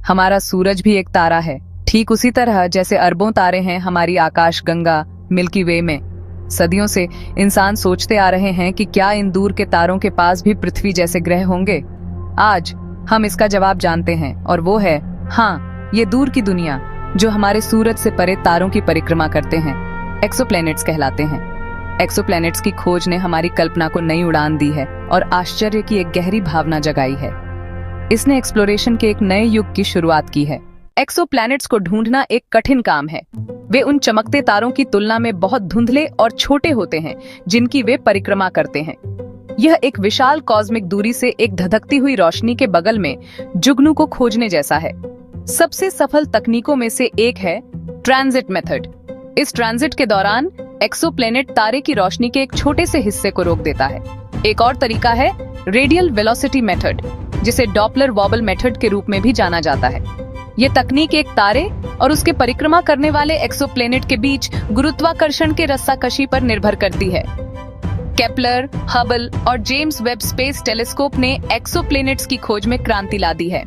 हमारा सूरज भी एक तारा है, ठीक उसी तरह जैसे अरबों तारे हैं हमारी आकाश गंगा मिल्की वे में। सदियों से इंसान सोचते आ रहे हैं कि क्या इन दूर के तारों के पास भी पृथ्वी जैसे ग्रह होंगे। आज हम इसका जवाब जानते हैं और वो है हाँ, ये दूर की दुनिया जो हमारे सूरज से परे तारों की परिक्रमा करते हैं, एक्सोप्लैनेट्स कहलाते हैं। एक्सोप्लैनेट्स की खोज ने हमारी कल्पना को नई उड़ान दी है और आश्चर्य की एक गहरी भावना जगाई है। इसने एक्सप्लोरेशन के एक नए युग की शुरुआत की है। एक्सोप्लैनेट्स को ढूंढना एक कठिन काम है। वे उन चमकते तारों की तुलना में बहुत धुंधले और छोटे होते हैं जिनकी वे परिक्रमा करते हैं। यह एक विशाल कॉस्मिक दूरी से एक धधकती हुई रोशनी के बगल में जुगनू को खोजने जैसा है। सबसे सफल तकनीकों में से एक है ट्रांजिट मेथड। इस ट्रांजिट के दौरान एक्सोप्लैनेट तारे की रोशनी के एक छोटे से हिस्से को रोक देता है। एक और तरीका है रेडियल वेलोसिटी मेथड, जिसे डॉपलर वॉबल मेथड के रूप में भी जाना जाता है। ये तकनीक एक तारे और उसके परिक्रमा करने वाले एक्सोप्लैनेट के बीच गुरुत्वाकर्षण के रस्साकशी पर निर्भर करती है। केपलर, हबल और जेम्स वेब स्पेस टेलीस्कोप ने एक्सोप्लैनेट्स की खोज में क्रांति ला दी है।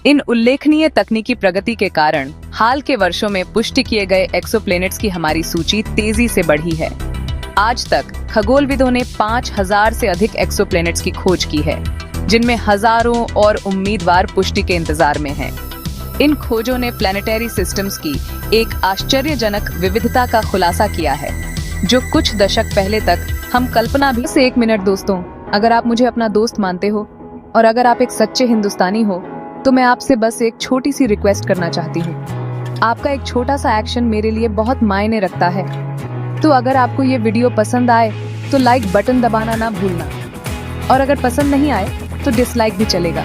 इन उल्लेखनीय तकनीकी प्रगति के कारण हाल के वर्षों में पुष्टि किए गए एक्सोप्लैनेट्स की हमारी सूची तेजी से बढ़ी है। आज तक खगोलविदों ने 5000 से अधिक एक्सोप्लैनेट्स की खोज की है, जिनमें हजारों और उम्मीदवार पुष्टि के इंतजार में हैं। इन खोजों ने प्लैनेटरी सिस्टम्स की एक आश्चर्यजनक विविधता का खुलासा किया है, जो कुछ दशक पहले तक हम कल्पना भी। से एक मिनट दोस्तों, अगर आप मुझे अपना दोस्त मानते हो और अगर आप एक सच्चे हिंदुस्तानी हो तो मैं आपसे बस एक छोटी सी रिक्वेस्ट करना चाहती हूँ। आपका एक छोटा सा एक्शन मेरे लिए बहुत मायने रखता है। तो अगर आपको ये वीडियो पसंद आए तो लाइक बटन दबाना ना भूलना, और अगर पसंद नहीं आए तो डिसलाइक भी चलेगा,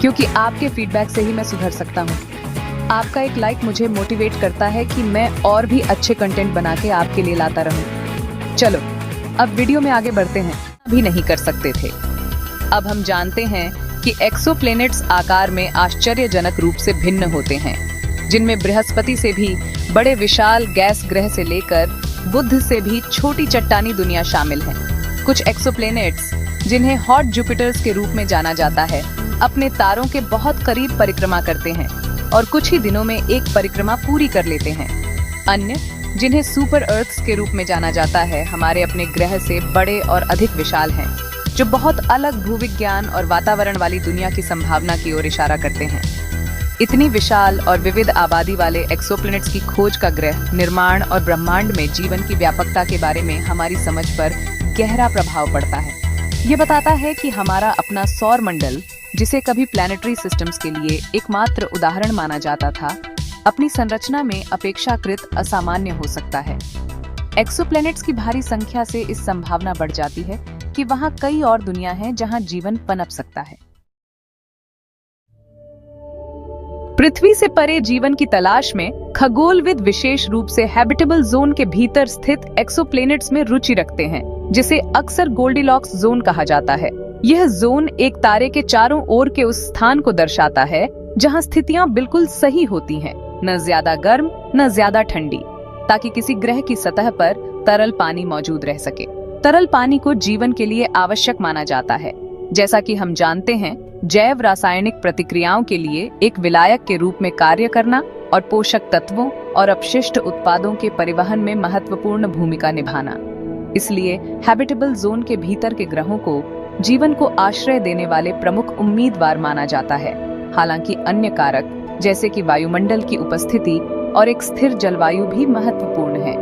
क्योंकि आपके फीडबैक से ही मैं सुधर सकता हूँ। आपका एक लाइक मुझे मोटिवेट करता है कि मैं और भी अच्छे कंटेंट बना के आपके लिए लाता रहूँ। चलो अब वीडियो में आगे बढ़ते हैं। भी नहीं कर सकते थे। अब हम जानते हैं कि एक्सोप्लैनेट्स आकार में आश्चर्यजनक रूप से भिन्न होते हैं, जिनमें बृहस्पति से भी बड़े विशाल गैस ग्रह से लेकर बुध से भी छोटी चट्टानी दुनिया शामिल हैं। कुछ एक्सोप्लैनेट्स, जिन्हें हॉट जुपिटर्स के रूप में जाना जाता है, अपने तारों के बहुत करीब परिक्रमा करते हैं और कुछ ही दिनों में एक परिक्रमा पूरी कर लेते हैं। अन्य, जिन्हें सुपर अर्थ्स के रूप में जाना जाता है, हमारे अपने ग्रह से बड़े और अधिक विशाल हैं, जो बहुत अलग भूविज्ञान और वातावरण वाली दुनिया की संभावना की ओर इशारा करते हैं। इतनी विशाल और विविध आबादी वाले एक्सोप्लैनेट्स की खोज का ग्रह निर्माण और ब्रह्मांड में जीवन की व्यापकता के बारे में हमारी समझ पर गहरा प्रभाव पड़ता है। ये बताता है कि हमारा अपना सौर मंडल, जिसे कभी प्लैनेटरी सिस्टम्स के लिए एकमात्र उदाहरण माना जाता था, अपनी संरचना में अपेक्षाकृत असामान्य हो सकता है। एक्सोप्लैनेट्स की भारी संख्या से इस संभावना बढ़ जाती है कि वहाँ कई और दुनिया हैं जहाँ जीवन पनप सकता है। पृथ्वी से परे जीवन की तलाश में खगोलविद विशेष रूप से हैबिटेबल जोन के भीतर स्थित एक्सोप्लैनेट्स में रुचि रखते हैं, जिसे अक्सर गोल्डीलॉक्स जोन कहा जाता है। यह जोन एक तारे के चारों ओर के उस स्थान को दर्शाता है जहां स्थितियां बिल्कुल सही होती हैं, न ज्यादा गर्म न ज्यादा ठंडी, ताकि किसी ग्रह की सतह पर तरल पानी मौजूद रह सके। तरल पानी को जीवन के लिए आवश्यक माना जाता है। जैसा कि हम जानते हैं, जैव रासायनिक प्रतिक्रियाओं के लिए एक विलायक के रूप में कार्य करना और पोषक तत्वों और अपशिष्ट उत्पादों के परिवहन में महत्वपूर्ण भूमिका निभाना। इसलिए हैबिटेबल जोन के भीतर के ग्रहों को जीवन को आश्रय देने वाले प्रमुख उम्मीदवार माना जाता है। हालांकि अन्य कारक जैसे कि वायुमंडल की उपस्थिति और एक स्थिर जलवायु भी महत्वपूर्ण है।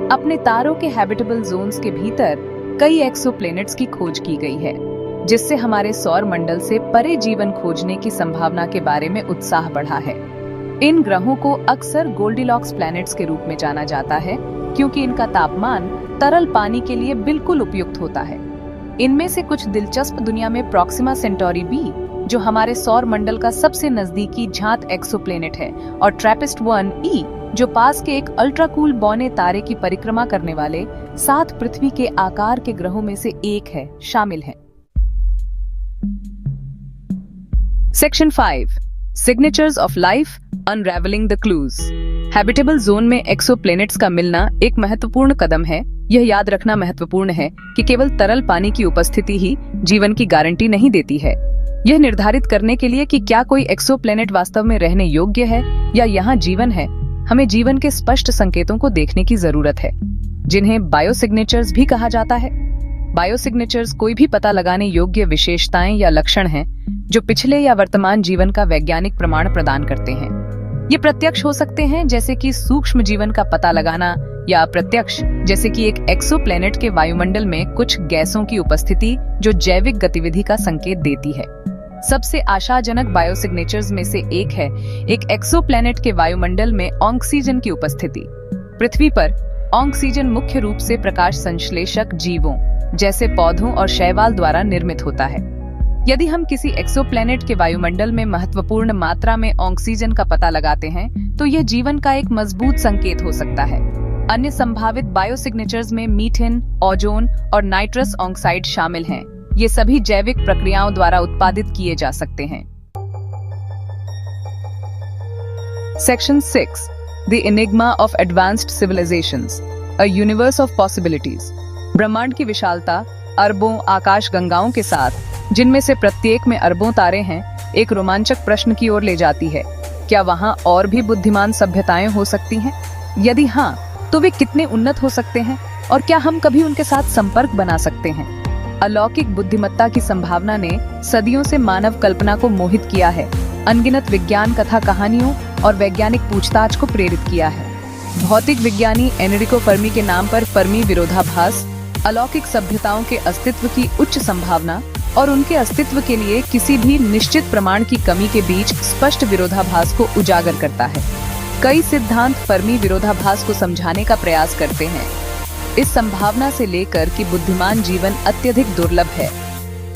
अपने तारों के हैबिटेबल जोन्स के भीतर कई एक्सोप्लैनेट्स की खोज की गई है, जिससे हमारे सौर मंडल से परे जीवन खोजने की संभावना के बारे में उत्साह बढ़ा है। इन ग्रहों को अक्सर गोल्डीलॉक्स प्लैनेट्स के रूप में जाना जाता है, क्योंकि इनका तापमान तरल पानी के लिए बिल्कुल उपयुक्त होता है। इनमें से कुछ दिलचस्प दुनिया में प्रॉक्सिमा सेंटोरी बी, जो हमारे सौर मंडल का सबसे नजदीकी ज्ञात एक्सोप्लैनेट है, और ट्रैपिस्ट 1e, जो पास के एक अल्ट्राकूल बौने तारे की परिक्रमा करने वाले 7 पृथ्वी के आकार के ग्रहों में से एक है, शामिल हैं। Section 5, signatures of life, unravelling the clues. Habitable zone में एक्सोप्लैनेट्स का मिलना एक महत्वपूर्ण कदम है, यह याद रखना महत्वपूर्ण है कि केवल तरल पानी की उपस्थिति ही जीवन की गारंटी नहीं देती है। यह निर्धारित करने के लिए कि क्या कोई एक्सोप्लैनेट वास्तव में रहने योग्य है या यहाँ जीवन है, हमें जीवन के स्पष्ट संकेतों को देखने की जरूरत है, जिन्हें बायोसिग्नेचर्स भी कहा जाता है। बायोसिग्नेचर्स कोई भी पता लगाने योग्य विशेषताएं या लक्षण हैं जो पिछले या वर्तमान जीवन का वैज्ञानिक प्रमाण प्रदान करते हैं। ये प्रत्यक्ष हो सकते हैं, जैसे कि सूक्ष्म जीवन का पता लगाना, या अप्रत्यक्ष, जैसे कि एक एक्सोप्लैनेट के वायुमंडल में कुछ गैसों की उपस्थिति जो जैविक गतिविधि का संकेत देती है। सबसे आशाजनक बायोसिग्नेचर्स में से एक है एक एक्सोप्लैनेट के वायुमंडल में ऑक्सीजन की उपस्थिति। पृथ्वी पर ऑक्सीजन मुख्य रूप से प्रकाश संश्लेषक जीवों जैसे पौधों और शैवाल द्वारा निर्मित होता है। यदि हम किसी एक्सोप्लैनेट के वायुमंडल में महत्वपूर्ण मात्रा में ऑक्सीजन का पता लगाते हैं, तो यह जीवन का एक मजबूत संकेत हो सकता है। अन्य संभावित बायोसिग्नेचर्स में मीथेन, ओजोन और नाइट्रस ऑक्साइड शामिल हैं। ये सभी जैविक प्रक्रियाओं द्वारा उत्पादित किए जा सकते हैं। Section 6, the enigma of advanced civilisations, a universe of possibilities. ब्रह्मांड की विशालता अरबों आकाशगंगाओं के साथ, जिनमें से प्रत्येक में अरबों तारे हैं, एक रोमांचक प्रश्न की ओर ले जाती है। क्या वहां और भी बुद्धिमान सभ्यताएं हो सकती हैं? यदि हाँ, तो वे कितने उन्नत हो सकते हैं और क्या हम कभी उनके साथ संपर्क बना सकते हैं? अलौकिक बुद्धिमत्ता की संभावना ने सदियों से मानव कल्पना को मोहित किया है, अनगिनत विज्ञान कथा कहानियों और वैज्ञानिक पूछताछ को प्रेरित किया है। भौतिक विज्ञानी एनरिको फर्मी के नाम पर फर्मी विरोधाभास, अलौकिक सभ्यताओं के अस्तित्व की उच्च संभावना और उनके अस्तित्व के लिए किसी भी निश्चित प्रमाण की कमी के बीच स्पष्ट विरोधाभास को उजागर करता है। कई सिद्धांत फर्मी विरोधाभास को समझाने का प्रयास करते हैं, इस संभावना से लेकर कि बुद्धिमान जीवन अत्यधिक दुर्लभ है,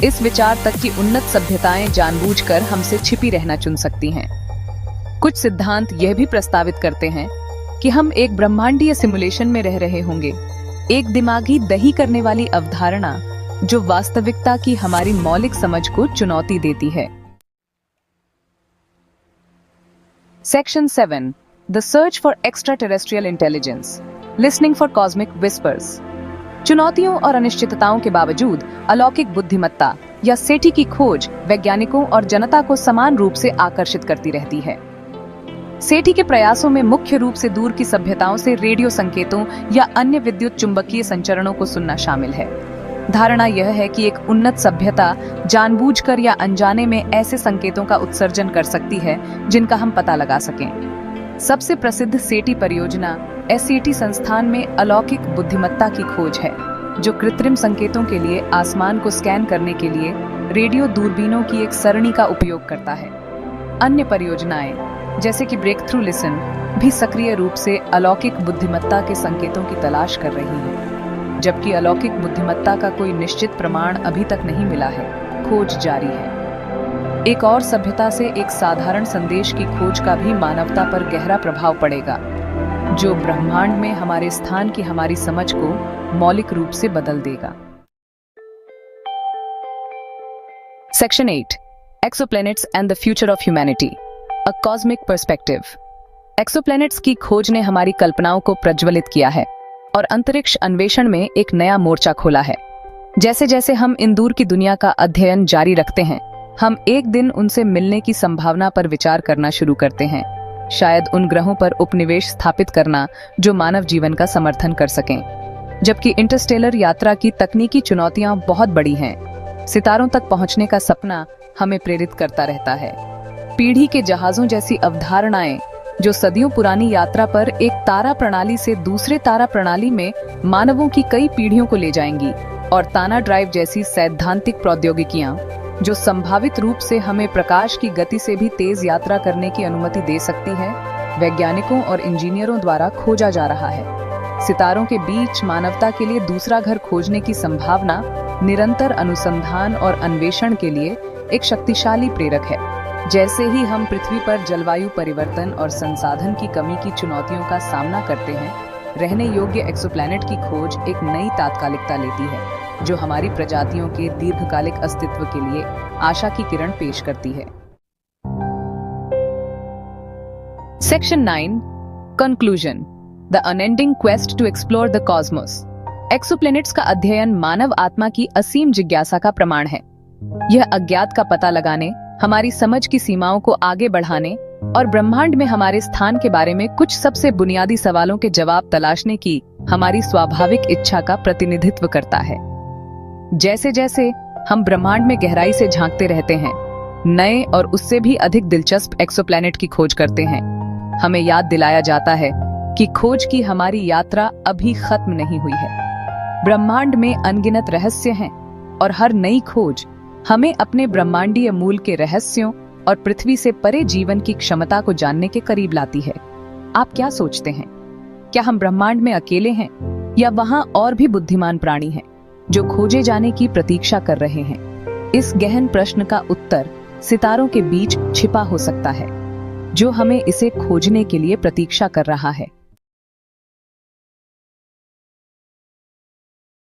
इस विचार तक कि उन्नत सभ्यताएं जानबूझकर हमसे छिपी रहना चुन सकती हैं। कुछ सिद्धांत यह भी प्रस्तावित करते हैं कि हम एक ब्रह्मांडीय सिमुलेशन में रह रहे होंगे, एक दिमागी दही करने वाली अवधारणा जो वास्तविकता की हमारी मौलिक समझ को चुनौती देती है। Section 7, the search for extra terrestrial intelligence, listening for cosmic whispers. चुनौतियों और अनिश्चितताओं के बावजूद अलौकिक बुद्धिमत्ता या सेठी की खोज वैज्ञानिकों और जनता को समान रूप से आकर्षित करती रहती है। सेठी के प्रयासों में मुख्य रूप से दूर की सभ्यताओं से रेडियो संकेतों या अन्य विद्युत चुंबकीय संचरणों को सुनना शामिल है। धारणा यह है कि एक उन्नत सभ्यता जानबूझकर या अनजाने में ऐसे संकेतों का उत्सर्जन कर सकती है जिनका हम पता लगा सकें। सबसे प्रसिद्ध सेठी परियोजना एससीटी संस्थान में अलौकिक बुद्धिमत्ता की खोज है, जो कृत्रिम संकेतों के लिए आसमान को स्कैन करने के लिए रेडियो दूरबीनों की एक सरणी का उपयोग करता है। अन्य परियोजनाएं जैसे कि ब्रेक थ्रू लिसन भी सक्रिय रूप से अलौकिक बुद्धिमत्ता के संकेतों की तलाश कर रही हैं, जबकि अलौकिक बुद्धिमत्ता का कोई निश्चित प्रमाण अभी तक नहीं मिला है। खोज जारी है। एक और सभ्यता से एक साधारण संदेश की खोज का भी मानवता पर गहरा प्रभाव पड़ेगा, जो ब्रह्मांड में हमारे स्थान की हमारी समझ को मौलिक रूप से बदल देगा। Section 8, exoplanets and the future of humanity, a cosmic perspective. Exoplanets की खोज ने हमारी कल्पनाओं को प्रज्वलित किया है और अंतरिक्ष अन्वेषण में एक नया मोर्चा खोला है। जैसे जैसे हम इन दूर की दुनिया का अध्ययन जारी रखते हैं, हम एक दिन उनसे मिलने की संभावना पर विचार करना शुरू करते हैं, शायद उन ग्रहों पर उपनिवेश स्थापित करना जो मानव जीवन का समर्थन कर सकें। जबकि इंटरस्टेलर यात्रा की तकनीकी चुनौतियां बहुत बड़ी हैं, सितारों तक पहुंचने का सपना हमें प्रेरित करता रहता है। पीढ़ी के जहाजों जैसी अवधारणाएं जो सदियों पुरानी यात्रा पर एक तारा प्रणाली से दूसरे तारा प्रणाली में मानवों की कई पीढ़ियों को ले जाएंगी, और ताना ड्राइव जैसी सैद्धांतिक प्रौद्योगिकियां जो संभावित रूप से हमें प्रकाश की गति से भी तेज यात्रा करने की अनुमति दे सकती है, वैज्ञानिकों और इंजीनियरों द्वारा खोजा जा रहा है। सितारों के बीच मानवता के लिए दूसरा घर खोजने की संभावना निरंतर अनुसंधान और अन्वेषण के लिए एक शक्तिशाली प्रेरक है। जैसे ही हम पृथ्वी पर जलवायु परिवर्तन और संसाधन की कमी की चुनौतियों का सामना करते हैं, रहने योग्य एक्सोप्लैनेट की खोज एक नई तात्कालिकता लेती है, जो हमारी प्रजातियों के दीर्घकालिक अस्तित्व के लिए आशा की किरण पेश करती है। Section 9, conclusion, the unending quest to explore the cosmos. Exoplanets का अध्ययन मानव आत्मा की असीम जिज्ञासा का प्रमाण है। यह अज्ञात का पता लगाने, हमारी समझ की सीमाओं को आगे बढ़ाने और ब्रह्मांड में हमारे स्थान के बारे में कुछ सबसे बुनियादी सवालों के जवाब तलाशने की हमारी स्वाभाविक इच्छा का प्रतिनिधित्व करता है। जैसे जैसे हम ब्रह्मांड में गहराई से झांकते रहते हैं, नए और उससे भी अधिक दिलचस्प एक्सोप्लैनेट की खोज करते हैं, हमें याद दिलाया जाता है कि खोज की हमारी यात्रा अभी खत्म नहीं हुई है। ब्रह्मांड में अनगिनत रहस्य हैं और हर नई खोज हमें अपने ब्रह्मांडीय मूल के रहस्यों और पृथ्वी से परे जीवन की क्षमता को जानने के करीब लाती है। आप क्या सोचते हैं? क्या हम ब्रह्मांड में अकेले हैं या वहां और भी बुद्धिमान प्राणी हैं जो खोजे जाने की प्रतीक्षा कर रहे हैं? इस गहन प्रश्न का उत्तर सितारों के बीच छिपा हो सकता है, जो हमें इसे खोजने के लिए प्रतीक्षा कर रहा है।